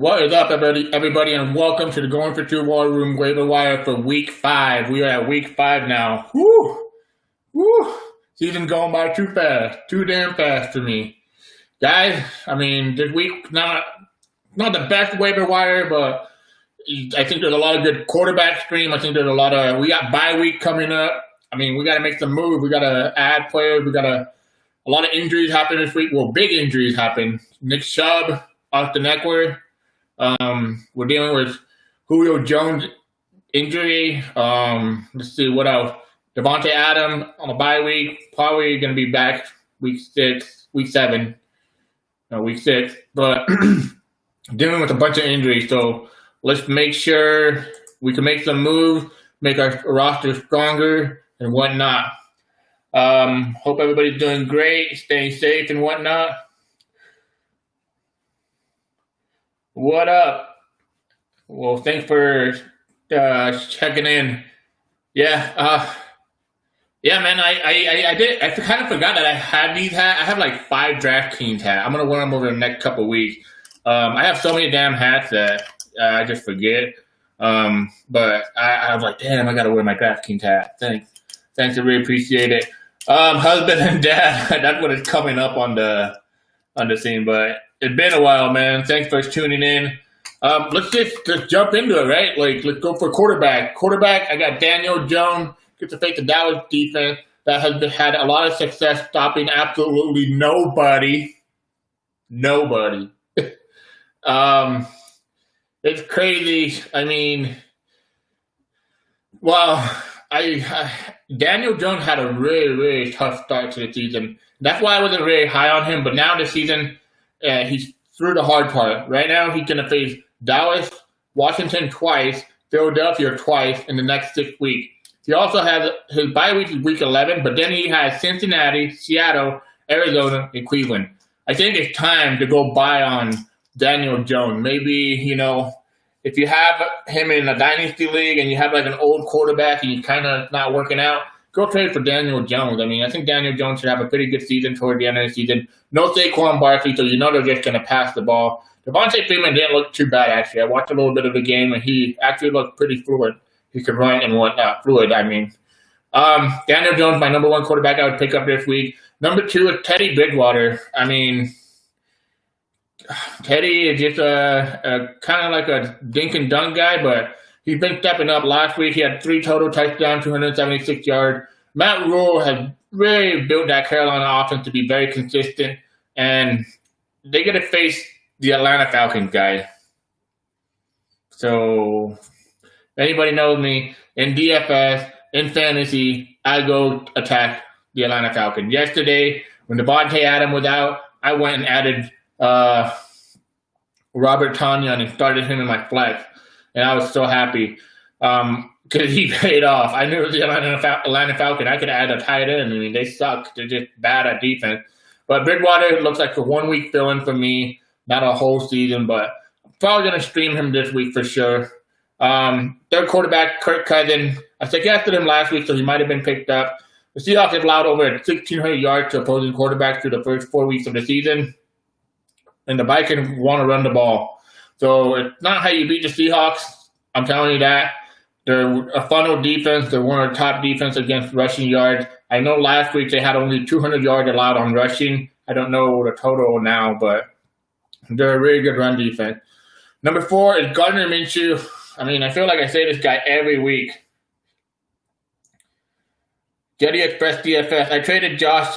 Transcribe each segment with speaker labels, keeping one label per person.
Speaker 1: What is up, everybody, and welcome to the Going for Two War Room waiver wire for Week 5. We are at Week 5 now. Woo! Woo! Season going by too fast. Too damn fast for me. Guys, I mean, this week, not the best waiver wire, but I think there's a lot of good quarterback stream. I think there's we got bye week coming up. I mean, we got to make some moves. We got to add players. A lot of injuries happen this week. Well, big injuries happen. Nick Chubb, Austin Ekler. We're dealing with Julio Jones injury. Let's see what else. Devontae Adams on a bye week, probably going to be back week 7, week 6. But dealing with a bunch of injuries, so let's make sure we can make some moves, make our roster stronger and whatnot. Hope everybody's doing great, staying safe and whatnot. What up? Well, thanks for checking in. Yeah, man. I kind of forgot that I had these hats. I have like 5 DraftKings hats. I'm gonna wear them over the next couple of weeks. I have so many damn hats that I just forget. But I was like, damn, I gotta wear my DraftKings hat. Thanks. I really appreciate it. Husband and dad. That's what is coming up on the scene, but. It's been a while, man. Thanks for tuning in. Let's just jump into it, right? Like, let's go for quarterback. I got Daniel Jones. Get to face the Dallas defense that has had a lot of success stopping absolutely nobody. It's crazy. I mean, well, Daniel Jones had a really, really tough start to the season. That's why I wasn't really high on him. But now this season, he's through the hard part. Right now, he's going to face Dallas, Washington twice, Philadelphia twice in the next 6 weeks. He also has his bye week is week 11, but then he has Cincinnati, Seattle, Arizona, and Cleveland. I think it's time to go buy on Daniel Jones. Maybe, if you have him in a Dynasty league and you have like an old quarterback and he's kind of not working out, go trade for Daniel Jones. I mean, I think Daniel Jones should have a pretty good season toward the end of the season. No Saquon Barkley, so they're just going to pass the ball. Devontae Freeman didn't look too bad, actually. I watched a little bit of the game, and he actually looked pretty fluid. He could run and whatnot. Fluid, I mean. Daniel Jones, my number 1 quarterback I would pick up this week. Number 2 is Teddy Bridgewater. I mean, Teddy is just a kind of like a dink and dunk guy, but he's been stepping up. Last week, he had 3 total touchdowns, 276 yards. Matt Rule has really built that Carolina offense to be very consistent, and they get to face the Atlanta Falcons, guys. So, if anybody knows me, in DFS, in fantasy, I go attack the Atlanta Falcons. Yesterday, when Devontae Adams was out, I went and added Robert Tanyan and started him in my flex, and I was so happy. Because he paid off. I knew it was the Atlanta Falcon. I could add a tight end. I mean, they suck. They're just bad at defense. But Bridgewater looks like a 1-week fill-in for me. Not a whole season, but I'm probably going to stream him this week for sure. Third quarterback, Kirk Cousin. I suggested him last week, so he might have been picked up. The Seahawks have allowed over 1,600 yards to opposing quarterbacks through the first 4 weeks of the season. And the Vikings want to run the ball. So it's not how you beat the Seahawks. I'm telling you that. They're a funnel defense. They're one of the top defense against rushing yards. I know last week they had only 200 yards allowed on rushing. I don't know the total now, but they're a really good run defense. Number 4 is Gardner Minchu. I mean, I feel like I say this guy every week. Jetty Express DFS. I traded Josh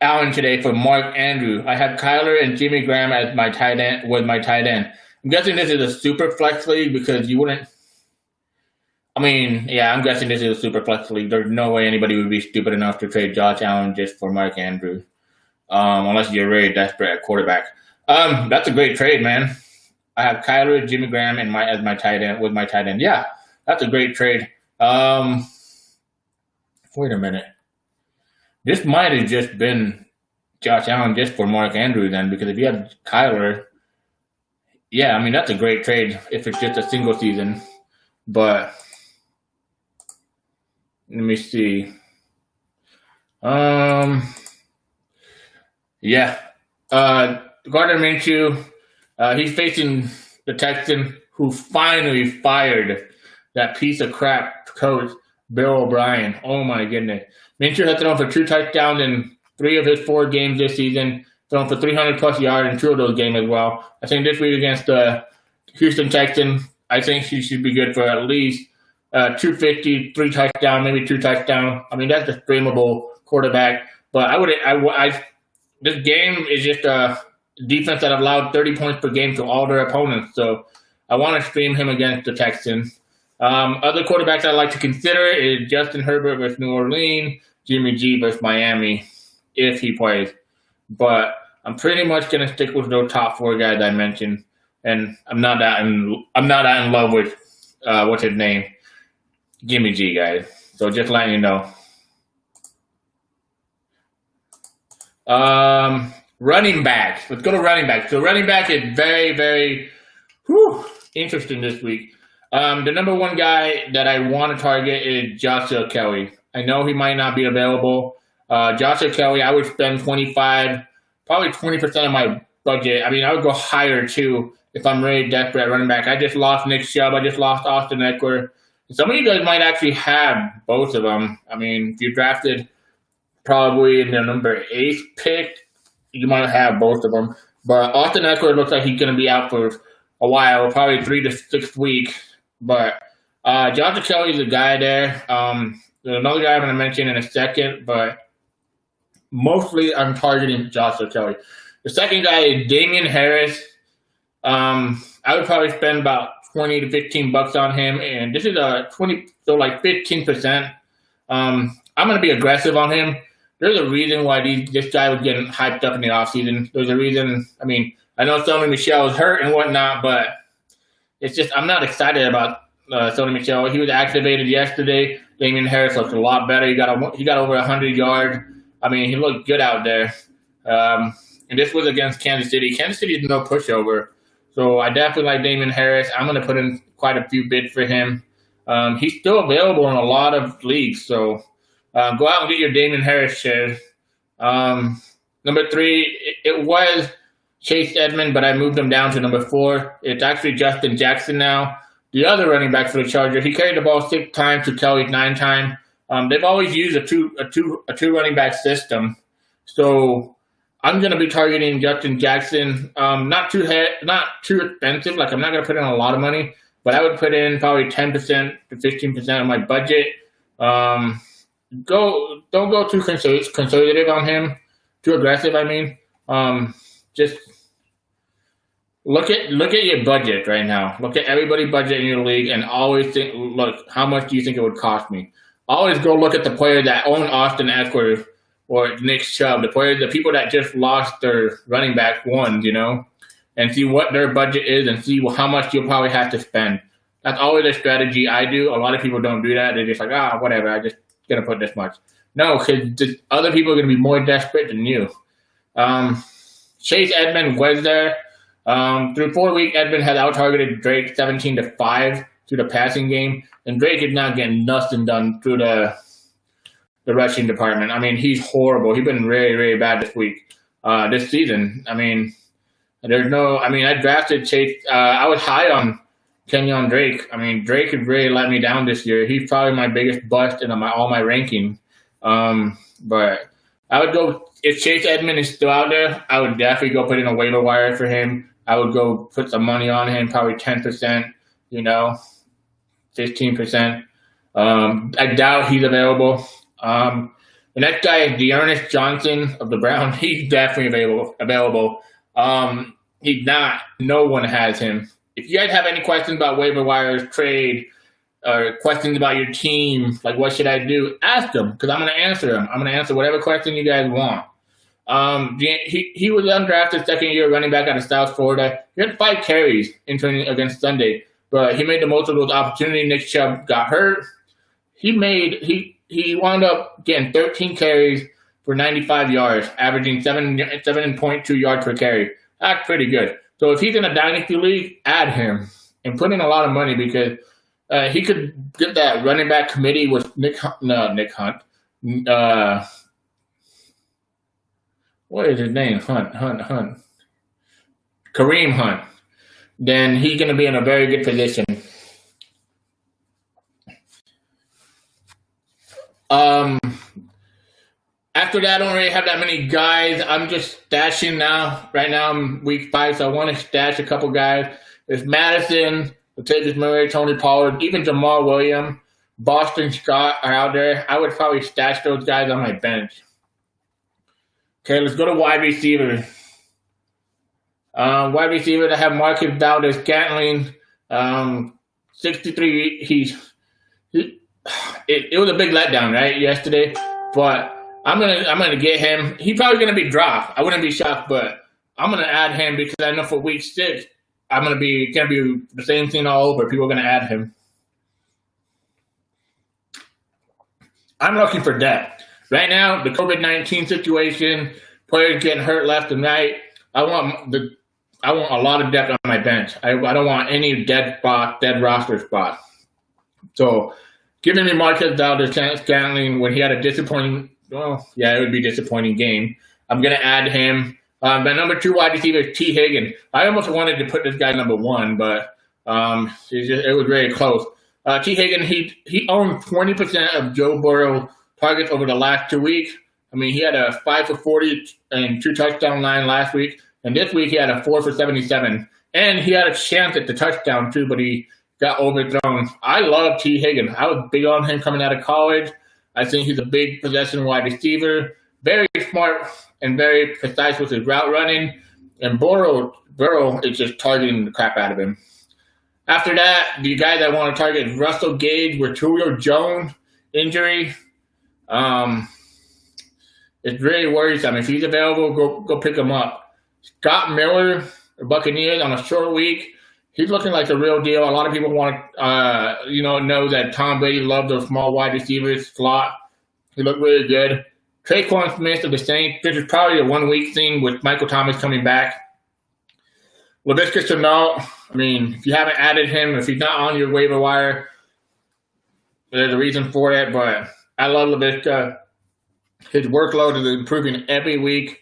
Speaker 1: Allen today for Mark Andrews. I have Kyler and Jimmy Graham as my tight end. I'm guessing this is a super flex league because you wouldn't. I mean, yeah, I'm guessing this is a super flex league. There's no way anybody would be stupid enough to trade Josh Allen just for Mark Andrews, unless you're really desperate at quarterback. That's a great trade, man. I have Kyler, Jimmy Graham, and as my tight end. Yeah, that's a great trade. Wait a minute. This might have just been Josh Allen just for Mark Andrews then, because if you have Kyler, yeah, I mean, that's a great trade if it's just a single season. But let me see. Yeah. Gardner Minchu, he's facing the Texan who finally fired that piece of crap coach, Bill O'Brien. Oh, my goodness. Minchu has thrown for 2 touchdowns in 3 of his 4 games this season, thrown for 300-plus yards in 2 of those games as well. I think this week against the Houston Texans, I think he should be good for at least 250, 3 touchdowns, maybe 2 touchdowns. I mean, that's a streamable quarterback. But this game is just a defense that allowed 30 points per game to all their opponents. So I want to stream him against the Texans. Other quarterbacks I'd like to consider is Justin Herbert versus New Orleans, Jimmy G versus Miami, if he plays. But I'm pretty much going to stick with those top 4 guys I mentioned. And I'm not that in love with what's his name, Jimmy G, guys. So just letting you know. Running back. Let's go to running back. So running back is very, very interesting this week. The number 1 guy that I want to target is Joshua Kelly. I know he might not be available. Joshua Kelly, I would spend 25, probably 20% of my budget. I mean, I would go higher too if I'm really desperate at running back. I just lost Nick Chubb. I just lost Austin Ekler. Some of you guys might actually have both of them. I mean, if you drafted probably in the number 8 pick, you might have both of them. But Austin Ekler looks like he's going to be out for a while, probably 3 to 6 weeks. But Joshua Kelly is a guy there. There's another guy I'm going to mention in a second, but mostly I'm targeting Joshua Kelly. The second guy is Damian Harris. I would probably spend about 20 to 15 bucks on him, and this is a 20, so like 15%. I'm going to be aggressive on him. There's a reason why this guy was getting hyped up in the offseason. There's a reason. I mean, I know Sony Michel is hurt and whatnot, but it's just I'm not excited about Sony Michel. He was activated yesterday. Damian Harris looked a lot better. He got over 100 yards. I mean, he looked good out there. And this was against Kansas City. Kansas City is no pushover. So I definitely like Damian Harris. I'm going to put in quite a few bids for him. He's still available in a lot of leagues. So go out and get your Damian Harris shares. Number 3, it was Chase Edmonds, but I moved him down to number 4. It's actually Justin Jackson now. The other running back for the Chargers, he carried the ball 6 times to Kelly's 9 times. They've always used a two running back system. So I'm going to be targeting Justin Jackson. Not too expensive. Like I'm not going to put in a lot of money, but I would put in probably 10% to 15% of my budget. Don't go too conservative on him, too aggressive. I mean, just look at your budget right now. Look at everybody's budget in your league, and always think, look, how much do you think it would cost me? Always go look at the players that own Austin Ekler or Nick Chubb, the people that just lost their running back ones, and see what their budget is and see how much you'll probably have to spend. That's always a strategy I do. A lot of people don't do that. They're just like, whatever, I just going to put this much. No, because other people are going to be more desperate than you. Chase Edmonds was there. Through 4 weeks, Edmonds has out-targeted Drake 17-5 through the passing game, and Drake is not getting nothing done through the rushing department. I mean, he's horrible. He's been really, really bad this season. I mean, I drafted Chase. I was high on Tanyan Drake. I mean, Drake has really let me down this year. He's probably my biggest bust in all my ranking. But I would go, if Chase Edmonds is still out there, I would definitely go put in a waiver wire for him. I would go put some money on him, probably 10%, 15%. I doubt he's available. The next guy is Ernest Johnson of the Browns. He's definitely available. He's not. No one has him. If you guys have any questions about waiver wires, trade, or questions about your team, like what should I do, ask them, because I'm going to answer them. I'm going to answer whatever question you guys want. He was undrafted second-year running back out of South Florida. He had 5 carries entering against Sunday, but he made the most of those opportunities. Nick Chubb got hurt. He wound up getting 13 carries for 95 yards, averaging 7.2 yards per carry. That's pretty good. So if he's in a Dynasty league, add him and put in a lot of money, because he could get that running back committee with Nick Hunt. What is his name? Hunt. Kareem Hunt. then he's going to be in a very good position. After that, I don't really have that many guys. I'm just stashing now. Right now, I'm week 5, so I want to stash a couple guys. There's Madison, Latavius Murray, Tony Pollard, even Jamal Williams, Boston Scott are out there. I would probably stash those guys on my bench. Okay, let's go to wide receiver. Wide receiver, I have Marcus Valdes-Scantling, 63. It was a big letdown, right, yesterday, but I'm gonna get him. He's probably gonna be dropped. I wouldn't be shocked, but I'm gonna add him because I know for week 6, gonna be the same thing all over. People are gonna add him. I'm looking for depth right now. The COVID-19 situation, players getting hurt left and right. I want a lot of depth on my bench. I don't want any dead roster spot. So, giving me Marquez Valdes-Scantling when he had a disappointing, it would be a disappointing game. I'm going to add him. My number 2 wide receiver is T. Higgins. I almost wanted to put this guy number 1, but it was very close. T. Higgins, he owned 20% of Joe Burrow targets over the last 2 weeks. I mean, he had a 5 for 40 and 2 touchdown line last week. And this week he had a 4 for 77. And he had a chance at the touchdown too, but he got overthrown. I love T. Higgins. I was big on him coming out of college. I think he's a big possession wide receiver. Very smart and very precise with his route running. And Burrow is just targeting the crap out of him. After that, the guy that I want to target is Russell Gage with Julio Jones injury. It's really worrisome. If he's available, go pick him up. Scott Miller, the Buccaneers, on a short week, he's looking like the real deal. A lot of people want to, know that Tom Brady loved those small wide receivers slot. He looked really good. Traquan Smith of the Saints. This is probably a 1-week thing with Michael Thomas coming back. Laviska Shenault, I mean, if you haven't added him, if he's not on your waiver wire, there's a reason for it. But I love Laviska. His workload is improving every week.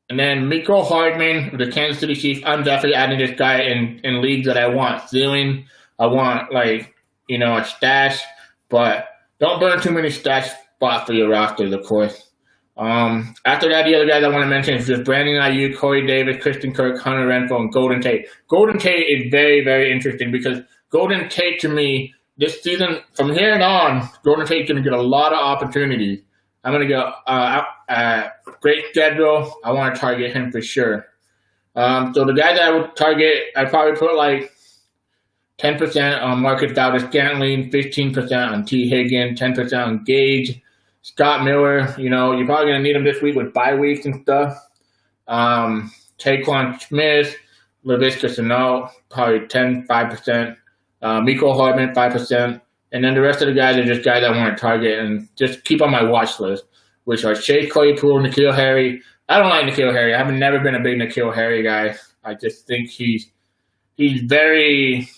Speaker 1: And then Miko Hardman of the Kansas City Chiefs. I'm definitely adding this guy in leagues that I want ceiling. I want, a stash. But don't burn too many stash spots for your rosters, of course. After that, the other guys I want to mention is just Brandon Ayuk, Corey Davis, Christian Kirk, Hunter Renfrow, and Golden Tate. Golden Tate is very, very interesting because Golden Tate, to me, this season, from here on, Golden Tate's going to get a lot of opportunities. I'm going to go great schedule. I want to target him for sure. So the guys that I would target, I'd probably put 10% on Marcus Valdes-Scantling, 15% on T. Higgins, 10% on Gage. Scott Miller, you're probably going to need him this week with bye weeks and stuff. Traquan Smith, Laviska Shenault, probably 5%. Miko Hardman, 5%. And then the rest of the guys are just guys I want to target and just keep on my watch list, which are Chase Claypool, Nikhil Harry. I don't like Nikhil Harry. I've never been a big Nikhil Harry guy. I just think he's very,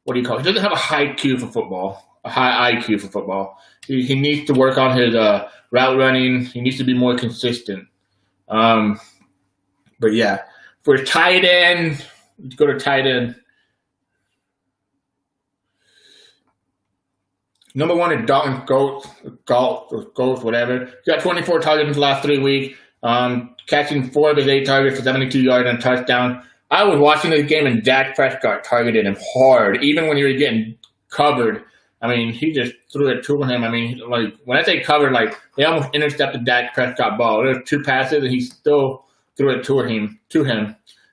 Speaker 1: he doesn't have a high IQ for football. A high IQ for football. He needs to work on his route running. He needs to be more consistent. But yeah, for tight end, let's go to tight end. Number 1 is Dalton Gold, whatever. He got 24 targets in the last 3 weeks, catching 4 of his 8 targets for 72 yards and a touchdown. I was watching this game and Dak Prescott targeted him hard, even when he was getting covered. I mean, he just threw it to him. I mean, when I say covered, they almost intercepted Dak Prescott ball. There were 2 passes, and he still threw it to him.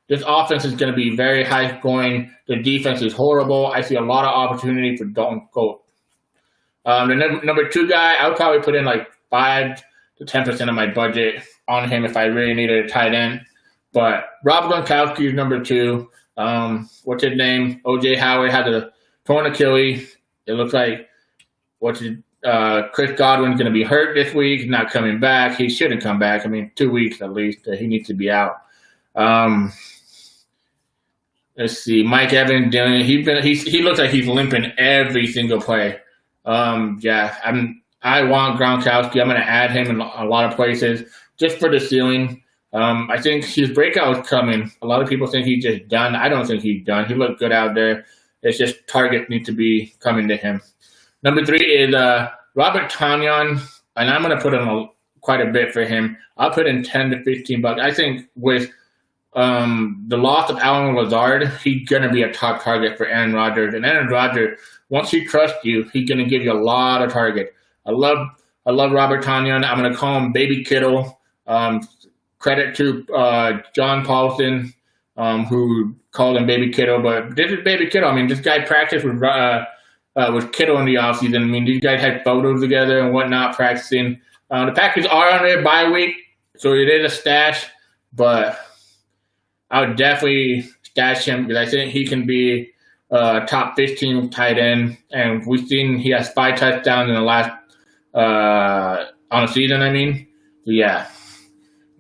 Speaker 1: This offense is going to be very high scoring. The defense is horrible. I see a lot of opportunity for Dalton Gold. The number 2 guy, I would probably put in 5 to 10% of my budget on him if I really needed a tight end. But Rob Gronkowski is number 2. What's his name? O.J. Howard had a torn Achilles. It looks like Chris Godwin's going to be hurt this week. He's not coming back. He shouldn't come back. I mean, 2 weeks at least. He needs to be out. Let's see. Mike Evans, he looks like he's limping every single play. I want Gronkowski. I'm going to add him in a lot of places just for the ceiling. I think his breakout is coming. A lot of people think he's just done. I don't think he's done. He looked good out there. It's just targets need to be coming to him. Number 3 is Robert Tanyan, and I'm going to put in quite a bit for him. I'll put in $10 to $15. I think with the loss of Allen Lazard, he's going to be a top target for Aaron Rodgers. And Aaron Rodgers, once he trusts you, he's going to give you a lot of targets. I love Robert Tanyan. I'm going to call him Baby Kittle. Credit to John Paulson, who called him Baby Kittle. But this is Baby Kittle. I mean, this guy practiced with Kittle in the offseason. I mean, these guys had photos together and whatnot practicing. The Packers are on their bye week, so it is a stash. But I would definitely stash him because I think he can be top 15 tight end. And we've seen he has 5 touchdowns in the last on the season. I mean, so yeah.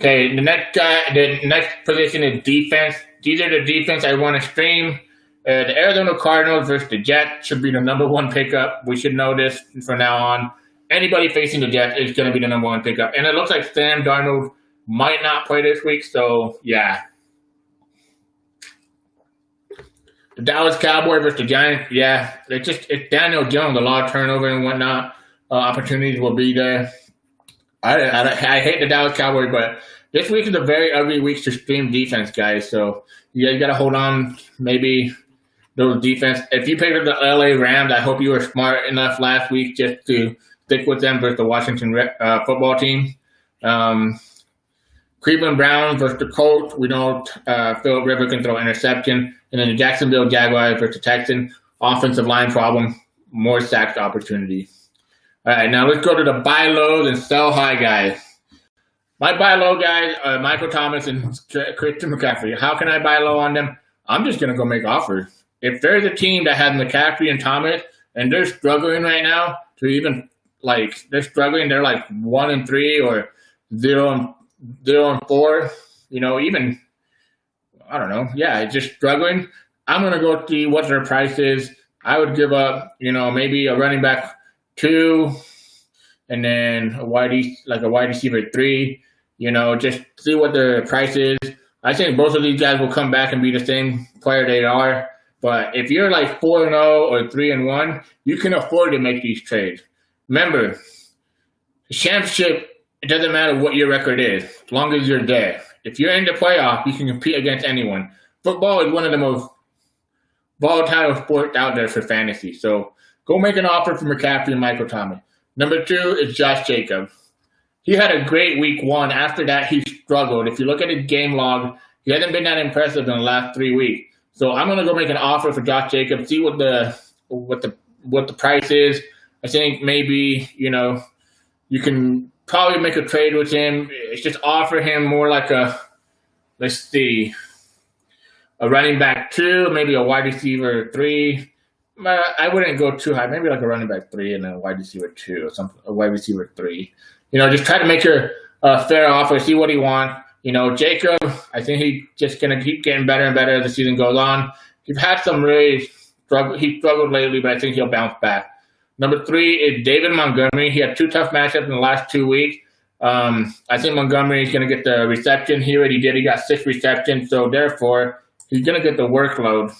Speaker 1: Okay, the next position is defense. These are the defense I want to stream. The Arizona Cardinals versus the Jets should be the number 1 pickup. We should know this from now on. Anybody facing the Jets is going to be the number 1 pickup. And it looks like Sam Darnold might not play this week, so yeah. The Dallas Cowboys versus the Giants, yeah. It's Daniel Jones, a lot of turnover and whatnot. Opportunities will be there. I hate the Dallas Cowboys, but this week is a very ugly week to stream defense, guys. So you guys got to hold on. Maybe those defense. If you picked up the LA Rams, I hope you were smart enough last week just to stick with them versus the Washington football team. Cleveland Browns versus the Colts. We know Philip Rivers can throw interception. And then the Jacksonville Jaguars versus the Texans. Offensive line problem. More sacked opportunity. All right, now let's go to the buy lows and sell high guys. My buy low guys are Michael Thomas and Christian McCaffrey. How can I buy low on them? I'm just going to go make offers. If there's a team that has McCaffrey and Thomas and they're struggling right now to even, they're struggling, they're 1-3 or 0-4, even, I don't know. Yeah, just struggling. I'm going to go see what their price is. I would give up, maybe a running back 2, and then a wide receiver 3. Just see what their price is. I think both of these guys will come back and be the same player they are. But if you're 4-0 or 3-1, you can afford to make these trades. Remember, the championship, it doesn't matter what your record is, as long as you're there. If you're in the playoff, you can compete against anyone. Football is one of the most volatile sports out there for fantasy. So go make an offer for McCaffrey and Michael Thomas. Number 2 is Josh Jacobs. He had a great week 1. After that, he struggled. If you look at his game log, he hasn't been that impressive in the last 3 weeks. So I'm going to go make an offer for Josh Jacobs, see what the price is. I think maybe, you can probably make a trade with him. It's just offer him more like a running back 2, maybe a wide receiver 3. I wouldn't go too high. Maybe a running back 3 and a wide receiver 2 or something. A wide receiver 3. Just try to make a fair offer. See what he wants. Jacob, I think he's just gonna keep getting better and better as the season goes on. He's had some really struggle. He struggled lately, but I think he'll bounce back. Number 3 is David Montgomery. He had 2 tough matchups in the last 2 weeks. I think Montgomery is gonna get the reception. He already did. He got 6 receptions, so therefore he's gonna get the workload.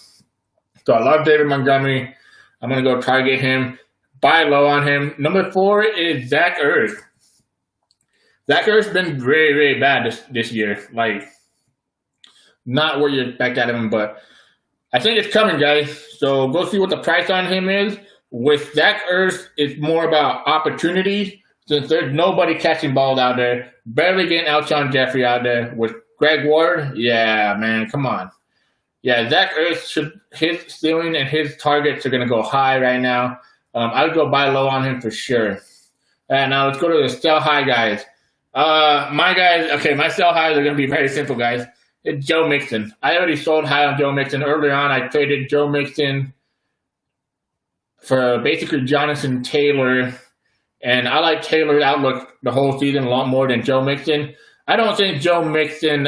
Speaker 1: So I love David Montgomery. I'm going to go target him. Buy low on him. Number 4 is Zach Ertz. Zach Ertz has been very, very bad this year. Not what you expect out of him, but I think it's coming, guys. So go see what the price on him is. With Zach Ertz, it's more about opportunity since there's nobody catching balls out there. Barely getting Alshon Jeffrey out there. With Greg Ward, yeah, man, come on. Yeah, Zach Ertz, his ceiling and his targets are going to go high right now. I would go buy low on him for sure. And now let's go to the sell high guys. My sell highs are going to be very simple, guys. It's Joe Mixon. I already sold high on Joe Mixon. Earlier on, I traded Joe Mixon for basically Jonathan Taylor. And I like Taylor's outlook the whole season a lot more than Joe Mixon. I don't think Joe Mixon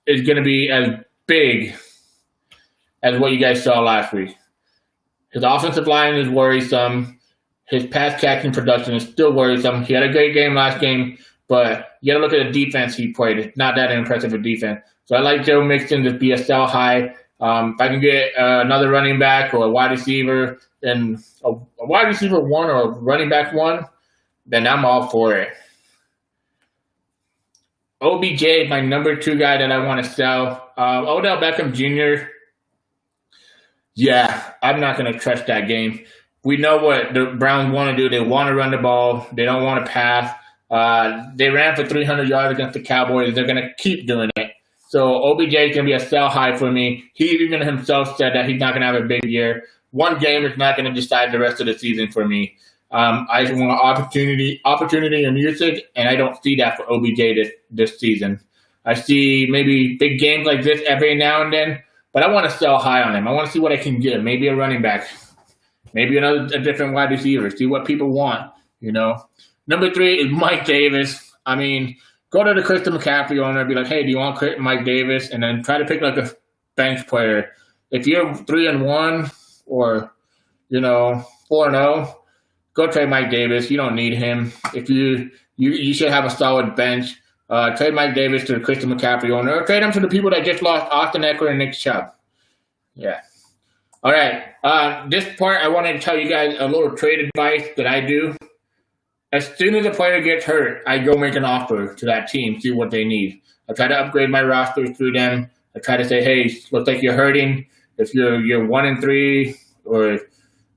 Speaker 1: is going to be as big as what you guys saw last week. His offensive line is worrisome. His pass catching production is still worrisome. He had a great game last game, but you got to look at the defense he played. It's not that impressive a defense. So I like Joe Mixon to be a sell high. If I can get another running back or a wide receiver, then a wide receiver 1 or a running back 1, then I'm all for it. OBJ, my number 2 guy that I want to sell. Odell Beckham Jr., yeah, I'm not going to trust that game. We know what the Browns want to do. They want to run the ball. They don't want to pass. They ran for 300 yards against the Cowboys. They're going to keep doing it. So OBJ is going to be a sell high for me. He even himself said that he's not going to have a big year. One game is not going to decide the rest of the season for me. I just want opportunity and usage, and I don't see that for OBJ this season. I see maybe big games like this every now and then, but I want to sell high on him. I want to see what I can get. Maybe a running back, maybe a different wide receiver. See what people want. Number 3 is Mike Davis. I mean, go to the Christian McCaffrey owner and be like, hey, do you want Mike Davis? And then try to pick like a bench player. If you're 3-1 or 4-0, go trade Mike Davis. You don't need him. If you should have a solid bench. Trade Mike Davis to the Christian McCaffrey owner, or trade him to the people that just lost Austin Ekler and Nick Chubb. Yeah. All right. This part, I wanted to tell you guys a little trade advice that I do. As soon as a player gets hurt, I go make an offer to that team, see what they need. I try to upgrade my roster through them. I try to say, hey, looks like you're hurting. If you're 1-3 or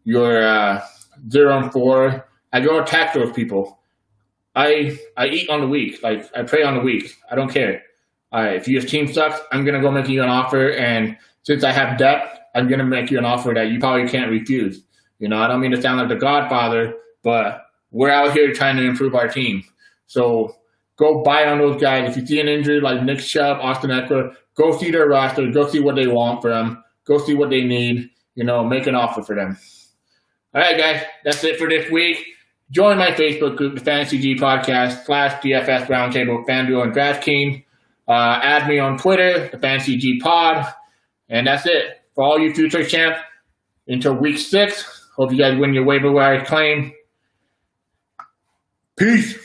Speaker 1: you're 0-4, I go attack those people. I eat on the week. Like, I pray on the week. I don't care. If your team sucks, I'm going to go make you an offer. And since I have depth, I'm going to make you an offer that you probably can't refuse. I don't mean to sound like the Godfather, but we're out here trying to improve our team. So go buy on those guys. If you see an injury like Nick Chubb, Austin Ekler, go see their roster. Go see what they want for them. Go see what they need. Make an offer for them. All right, guys. That's it for this week. Join my Facebook group, the Fantasy G Podcast /DFS Roundtable, FanDuel, and DraftKings. Add me on Twitter, the Fantasy G Pod. And that's it. For all you future champs, until week 6, hope you guys win your waiver wire claim. Peace.